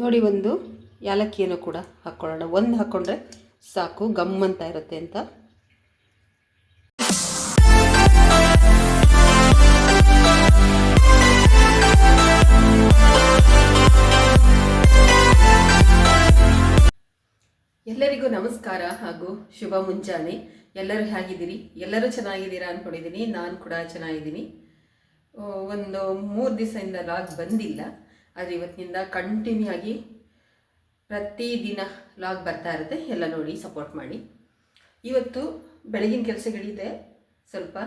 ನೋಡಿ, ಒಂದು ಯಾಲಕ್ಕಿಯನ್ನು ಕೂಡ ಹಾಕ್ಕೊಳ್ಳೋಣ. ಒಂದು ಹಾಕ್ಕೊಂಡ್ರೆ ಸಾಕು, ಗಮ್ ಅಂತ ಇರುತ್ತೆ ಅಂತ. ಎಲ್ಲರಿಗೂ ನಮಸ್ಕಾರ ಹಾಗೂ ಶುಭ ಮುಂಜಾನೆ. ಎಲ್ಲರೂ ಹೇಗಿದ್ದೀರಿ? ಎಲ್ಲರೂ ಚೆನ್ನಾಗಿದ್ದೀರಾ ಅಂದ್ಕೊಂಡಿದ್ದೀನಿ. ನಾನು ಕೂಡ ಚೆನ್ನಾಗಿದ್ದೀನಿ. ಒಂದು 3 ದಿವಸದಿಂದ ಲಾಗ್ ಬಂದಿಲ್ಲ, ಆದರೆ ಇವತ್ತಿನಿಂದ ಕಂಟಿನ್ಯೂ ಆಗಿ ಪ್ರತಿದಿನ ಲಾಗ್ ಬರ್ತಾ ಇರುತ್ತೆ. ಎಲ್ಲ ನೋಡಿ ಸಪೋರ್ಟ್ ಮಾಡಿ. ಇವತ್ತು ಬೆಳಗಿನ ಕೆಲಸಗಳಿದೆ, ಸ್ವಲ್ಪ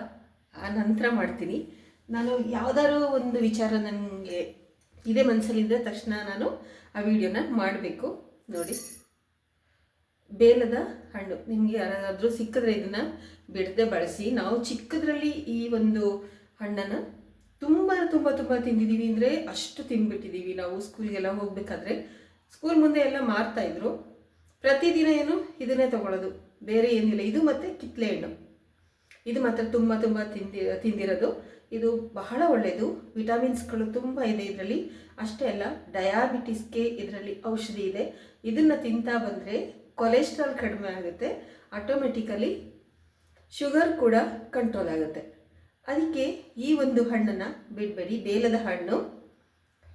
ಆ ನಂತರ ಮಾಡ್ತೀನಿ. ನಾನು ಯಾವುದಾದ್ರು ಒಂದು ವಿಚಾರ ನನಗೆ ಇದೇ ಮನಸ್ಸಲ್ಲಿದ್ದರೆ ತಕ್ಷಣ ನಾನು ಆ ವಿಡಿಯೋನ ಮಾಡಬೇಕು. ನೋಡಿ, ಬೇಲದ ಹಣ್ಣು ನಿಮಗೆ ಯಾರಾದರೂ ಸಿಕ್ಕಿದ್ರೆ ಇದನ್ನು ಬಿಡದೆ ಬಳಸಿ. ನಾವು ಚಿಕ್ಕದ್ರಲ್ಲಿ ಈ ಒಂದು ಹಣ್ಣನ್ನು ತುಂಬ ತುಂಬ ತುಂಬ ತಿಂದಿದ್ದೀವಿ, ಅಂದರೆ ಅಷ್ಟು ತಿಂದ್ಬಿಟ್ಟಿದ್ದೀವಿ. ನಾವು ಸ್ಕೂಲ್ಗೆಲ್ಲ ಹೋಗಬೇಕಾದ್ರೆ ಸ್ಕೂಲ್ ಮುಂದೆ ಎಲ್ಲ ಮಾರ್ತಾಯಿದ್ರು. ಪ್ರತಿದಿನ ಏನು ಇದನ್ನೇ ತೊಗೊಳ್ಳೋದು, ಬೇರೆ ಏನಿಲ್ಲ. ಇದು ಮತ್ತು ಕಿತ್ತಳೆ ಹಣ್ಣು, ಇದು ಮಾತ್ರ ತುಂಬ ತುಂಬ ತಿಂದಿರೋದು. ಇದು ಬಹಳ ಒಳ್ಳೆಯದು, ವಿಟಮಿನ್ಸ್ಗಳು ತುಂಬ ಇದೆ ಇದರಲ್ಲಿ. ಅಷ್ಟೇ ಅಲ್ಲ, ಡಯಾಬಿಟಿಸ್ಗೆ ಇದರಲ್ಲಿ ಔಷಧಿ ಇದೆ. ಇದನ್ನು ತಿಂತಾ ಬಂದರೆ ಕೊಲೆಸ್ಟ್ರಾಲ್ ಕಡಿಮೆ ಆಗುತ್ತೆ, ಆಟೋಮೆಟಿಕಲಿ ಶುಗರ್ ಕೂಡ ಕಂಟ್ರೋಲ್ ಆಗುತ್ತೆ. ಅದಕ್ಕೆ ಈ ಒಂದು ಹಣ್ಣನ್ನು ಬಿಡಬೇಡಿ, ಬೇಲದ ಹಣ್ಣು.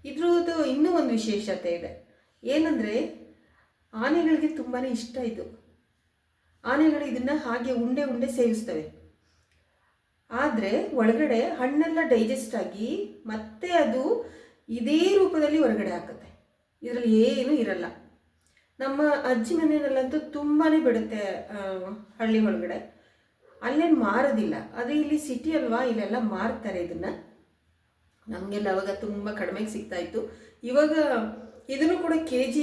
ಇದ್ರದ್ದು ಇನ್ನೂ ಒಂದು ವಿಶೇಷತೆ ಇದೆ, ಏನಂದರೆ ಆನೆಗಳಿಗೆ ತುಂಬಾ ಇಷ್ಟ ಇದು. ಆನೆಗಳು ಇದನ್ನು ಹಾಗೆ ಉಂಡೆ ಉಂಡೆ ಸೇವಿಸ್ತವೆ. ಆದರೆ ಒಳಗಡೆ ಹಣ್ಣೆಲ್ಲ ಡೈಜೆಸ್ಟ್ ಆಗಿ ಮತ್ತೆ ಅದು ಇದೇ ರೂಪದಲ್ಲಿ ಹೊರಗಡೆ ಹಾಕುತ್ತೆ. ಇದರಲ್ಲಿ ಏನೂ ಇರಲ್ಲ. ನಮ್ಮ ಅಜ್ಜಿ ಮನೆಯಲ್ಲಂತೂ ತುಂಬಾ ಬಿಡುತ್ತೆ ಹಳ್ಳಿ ಒಳಗಡೆ, ಅಲ್ಲೇನು ಮಾರೋದಿಲ್ಲ. ಅದು ಇಲ್ಲಿ ಸಿಟಿ ಅಲ್ವಾ, ಇಲ್ಲೆಲ್ಲ ಮಾರ್ತಾರೆ ಇದನ್ನು. ನಮಗೆಲ್ಲ ಅವಾಗ ತುಂಬ ಕಡಿಮೆಗೆ ಸಿಗ್ತಾಯಿತ್ತು. ಇವಾಗ ಇದನ್ನು ಕೂಡ KG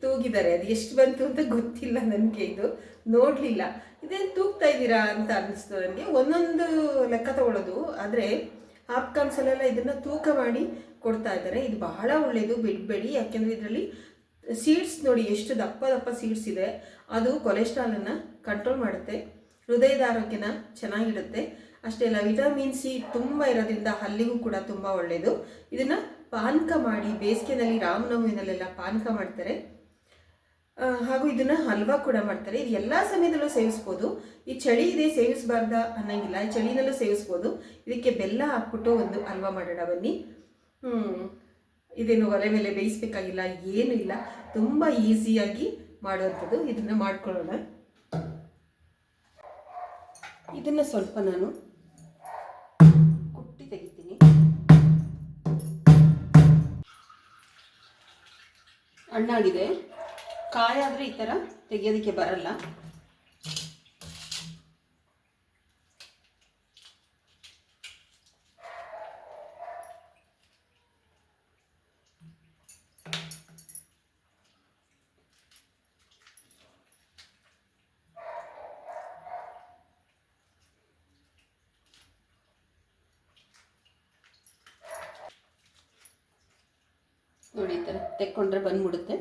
ತೂಗಿದ್ದಾರೆ. ಅದು ಎಷ್ಟು ಬಂತು ಅಂತ ಗೊತ್ತಿಲ್ಲ ನನಗೆ, ಇದು ನೋಡಲಿಲ್ಲ. ಇದೇನು ತೂಗ್ತಾ ಇದ್ದೀರಾ ಅಂತ ಅನ್ನಿಸ್ತು ನನಗೆ. ಒಂದೊಂದು ಲೆಕ್ಕ ತಗೊಳ್ಳೋದು, ಆದರೆ ಹಾಪ್ಕಾಮ್ಸಲ್ಲೆಲ್ಲ ಇದನ್ನು ತೂಕ ಮಾಡಿ ಕೊಡ್ತಾ ಇದ್ದಾರೆ. ಇದು ಬಹಳ ಒಳ್ಳೆಯದು, ಬಿಡಬೇಡಿ. ಯಾಕೆಂದರೆ ಇದರಲ್ಲಿ ಸೀಡ್ಸ್ ನೋಡಿ ಎಷ್ಟು ದಪ್ಪ ದಪ್ಪ ಸೀಡ್ಸ್ ಇದೆ. ಅದು ಕೊಲೆಸ್ಟ್ರಾಲನ್ನು ಕಂಟ್ರೋಲ್ ಮಾಡುತ್ತೆ, ಹೃದಯದ ಆರೋಗ್ಯನ ಚೆನ್ನಾಗಿಡುತ್ತೆ. ಅಷ್ಟೇ ಅಲ್ಲ, ವಿಟಮಿನ್ C ತುಂಬ ಇರೋದ್ರಿಂದ ಹಲ್ಲಿಗೂ ಕೂಡ ತುಂಬ ಒಳ್ಳೆಯದು. ಇದನ್ನು ಪಾನಕ ಮಾಡಿ ಬೇಸಿಗೆನಲ್ಲಿ ರಾಮನವಮಿನಲ್ಲೆಲ್ಲ ಪಾನಕ ಮಾಡ್ತಾರೆ, ಹಾಗೂ ಇದನ್ನು ಹಲ್ವಾ ಕೂಡ ಮಾಡ್ತಾರೆ. ಇದು ಎಲ್ಲ ಸಮಯದಲ್ಲೂ ಸೇವಿಸ್ಬೋದು. ಈ ಚಳಿ ಇದೆ ಸೇವಿಸಬಾರ್ದ ಅನ್ನಂಗಿಲ್ಲ, ಈ ಚಳಿನಲ್ಲೂ ಸೇವಿಸ್ಬೋದು. ಇದಕ್ಕೆ ಬೆಲ್ಲ ಹಾಕ್ಬಿಟ್ಟು ಒಂದು ಹಲ್ವಾ ಮಾಡೋಣ ಬನ್ನಿ. ಇದೇನು ಒಲೆ ಮೇಲೆ ಬೇಯಿಸ್ಬೇಕಾಗಿಲ್ಲ, ಏನೂ ಇಲ್ಲ, ತುಂಬ ಈಸಿಯಾಗಿ ಮಾಡುವಂಥದ್ದು. ಇದನ್ನು ಮಾಡ್ಕೊಳ್ಳೋಣ. ಇದನ್ನು ಸ್ವಲ್ಪ ನಾನು ಕುಟ್ಟಿ ತೆಗಿತೀನಿ. ಹಣ್ಣಾಗಿದೆ, ಕಾಯಾದರೆ ಈ ಥರ ತೆಗಿಯೋದಕ್ಕೆ ಬರಲ್ಲ. ನೋಡಿ, ಈ ಥರ ತೆಕ್ಕೊಂಡ್ರೆ ಬಂದ್ಬಿಡುತ್ತೆ.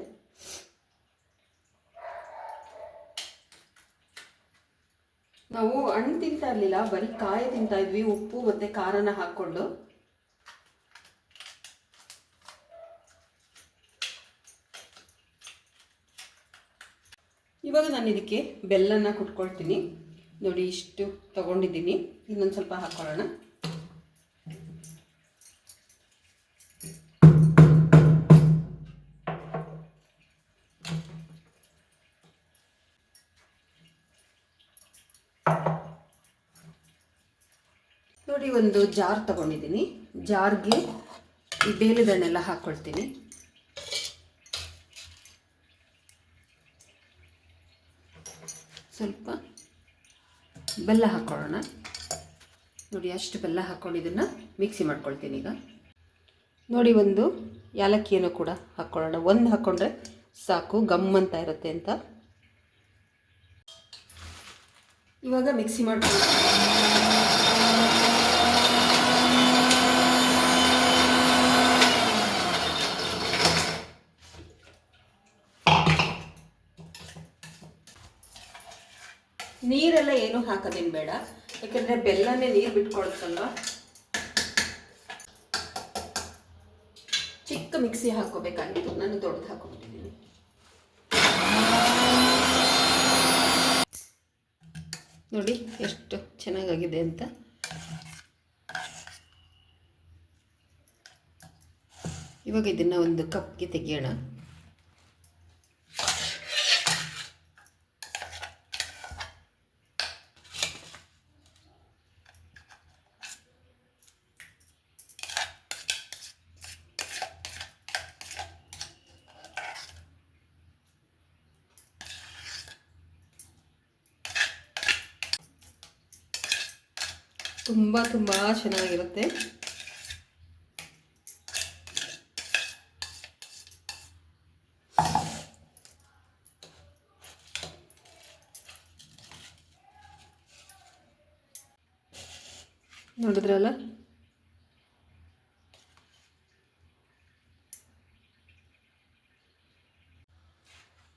ನಾವು ಹಣ್ಣು ತಿಂತಾ ಇರಲಿಲ್ಲ, ಬರೀ ಕಾಯಿ ತಿಂತಾ ಇದ್ವಿ, ಉಪ್ಪು ಮತ್ತು ಖಾರನ ಹಾಕ್ಕೊಂಡು. ಇವಾಗ ನಾನು ಇದಕ್ಕೆ ಬೆಲ್ಲನ ಕುಟ್ಕೊಳ್ತೀನಿ. ನೋಡಿ, ಇಷ್ಟು ತಗೊಂಡಿದ್ದೀನಿ. ಇನ್ನೊಂದು ಸ್ವಲ್ಪ ಹಾಕ್ಕೊಳ್ಳೋಣ. ನೋಡಿ, ಒಂದು ಜಾರ್ ತಗೊಂಡಿದ್ದೀನಿ. ಜಾರ್ಗೆ ಈ ಬೇಲದಣ್ಣೆಲ್ಲ ಹಾಕ್ಕೊಳ್ತೀನಿ. ಸ್ವಲ್ಪ ಬೆಲ್ಲ ಹಾಕ್ಕೊಳ್ಳೋಣ. ನೋಡಿ, ಅಷ್ಟು ಬೆಲ್ಲ ಹಾಕ್ಕೊಂಡು ಇದನ್ನು ಮಿಕ್ಸಿ ಮಾಡ್ಕೊಳ್ತೀನಿ ಈಗ. ನೋಡಿ, ಒಂದು ಯಾಲಕ್ಕಿಯನ್ನು ಕೂಡ ಹಾಕ್ಕೊಳ್ಳೋಣ. ಒಂದು ಹಾಕ್ಕೊಂಡ್ರೆ ಸಾಕು, ಗಮ್ ಅಂತ ಇರುತ್ತೆ ಅಂತ. ಇವಾಗ ಮಿಕ್ಸಿ ಮಾಡ್ಕೊಳ್ಳೋಣ. ನೀರೆಲ್ಲ ಏನು ಹಾಕೋದೇನು ಬೇಡ, ಯಾಕೆಂದರೆ ಬೆಲ್ಲನೇ ನೀರು ಬಿಟ್ಕೊಳುತ್ತಲ್ವ. ಚಿಕ್ಕ ಚಿಕ್ಕ ಮಿಕ್ಸಿ ಹಾಕ್ಕೋಬೇಕಾಗಿತ್ತು, ನಾನು ದೊಡ್ಡದು ಹಾಕ್ಕೊಬಿಟ್ಟಿದ್ದೀನಿ. ನೋಡಿ ಎಷ್ಟು ಚೆನ್ನಾಗಾಗಿದೆ ಅಂತ. ಇವಾಗ ಇದನ್ನು ಒಂದು ಕಪ್ಗೆ ತೆಗೆಯೋಣ. ತುಂಬ ಚೆನ್ನಾಗಿರುತ್ತೆ. ನೋಡಿದ್ರಲ್ಲ,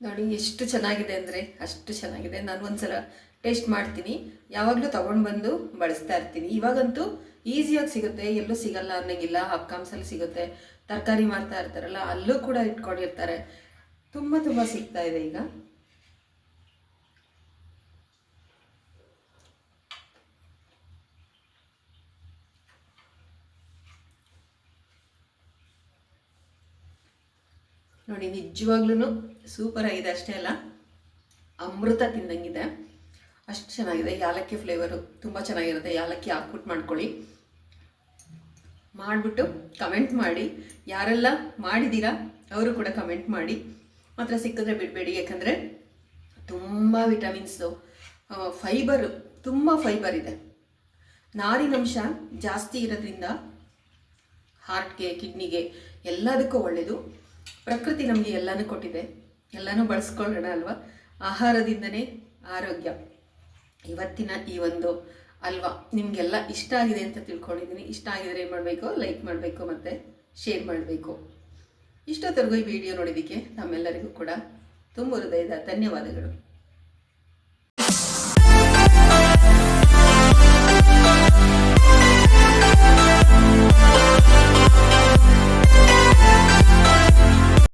ನೋಡಿ ಎಷ್ಟು ಚೆನ್ನಾಗಿದೆ ಅಂದರೆ ಅಷ್ಟು ಚೆನ್ನಾಗಿದೆ. ನಾನು ಒಂದ್ಸಲ ಟೇಸ್ಟ್ ಮಾಡ್ತೀನಿ, ಯಾವಾಗಲೂ ತೊಗೊಂಡು ಬಂದು ಬಳಸ್ತಾ ಇರ್ತೀನಿ. ಇವಾಗಂತೂ ಈಸಿಯಾಗಿ ಸಿಗುತ್ತೆ, ಎಲ್ಲೂ ಸಿಗಲ್ಲ ಅನ್ನೋಂಗಿಲ್ಲ. ಹಬ್ಕಾಮ್ಸಲ್ಲಿ ಸಿಗುತ್ತೆ, ತರಕಾರಿ ಮಾಡ್ತಾ ಇರ್ತಾರಲ್ಲ ಅಲ್ಲೂ ಕೂಡ ಇಟ್ಕೊಂಡಿರ್ತಾರೆ. ತುಂಬ ಸಿಗ್ತಾ ಇದೆ ಈಗ. ನೋಡಿ ನಿಜವಾಗ್ಲೂ ಸೂಪರ್ ಆಗಿದೆ. ಅಷ್ಟೇ ಅಲ್ಲ, ಅಮೃತ ತಿಂದಂಗಿದೆ, ಅಷ್ಟು ಚೆನ್ನಾಗಿದೆ. ಯಾಲಕ್ಕಿ ಫ್ಲೇವರು ತುಂಬ ಚೆನ್ನಾಗಿರುತ್ತೆ. ಯಾಲಕ್ಕಿ ಹಾಕ್ಬಿಟ್ಟು ಮಾಡ್ಕೊಳ್ಳಿ, ಮಾಡಿಬಿಟ್ಟು ಕಮೆಂಟ್ ಮಾಡಿ. ಯಾರೆಲ್ಲ ಮಾಡಿದ್ದೀರಾ ಅವರು ಕೂಡ ಕಮೆಂಟ್ ಮಾಡಿ. ಮಾತ್ರ ಸಿಕ್ಕಿದ್ರೆ ಬಿಡಬೇಡಿ, ಯಾಕಂದರೆ ತುಂಬ ವಿಟಮಿನ್ಸು, ಫೈಬರು, ತುಂಬ ಫೈಬರ್ ಇದೆ. ನಾರಿನಂಶ ಜಾಸ್ತಿ ಇರೋದ್ರಿಂದ ಹಾರ್ಟ್ಗೆ, ಕಿಡ್ನಿಗೆ ಎಲ್ಲದಕ್ಕೂ ಒಳ್ಳೆಯದು. ಪ್ರಕೃತಿ ನಮಗೆ ಎಲ್ಲನೂ ಕೊಟ್ಟಿದೆ, ಎಲ್ಲನೂ ಬಳಸ್ಕೊಳ್ಳೋಣ ಅಲ್ವಾ. ಆಹಾರದಿಂದನೇ ಆರೋಗ್ಯ. ಇವತ್ತಿನ ಈ ಒಂದು ಅಲ್ವಾ ನಿಮಗೆಲ್ಲ ಇಷ್ಟ ಆಗಿದೆ ಅಂತ ತಿಳ್ಕೊಂಡಿದ್ದೀನಿ. ಇಷ್ಟ ಆಗಿದರೆ ಏನು ಮಾಡಬೇಕು, ಲೈಕ್ ಮಾಡಬೇಕು ಮತ್ತು ಶೇರ್ ಮಾಡಬೇಕು. ಇಷ್ಟೊತ್ತರೆಗೂ ಈ ವಿಡಿಯೋ ನೋಡಿದ್ದಕ್ಕೆ ನಮ್ಮೆಲ್ಲರಿಗೂ ಕೂಡ ತುಂಬ ಹೃದಯದ ಧನ್ಯವಾದಗಳು.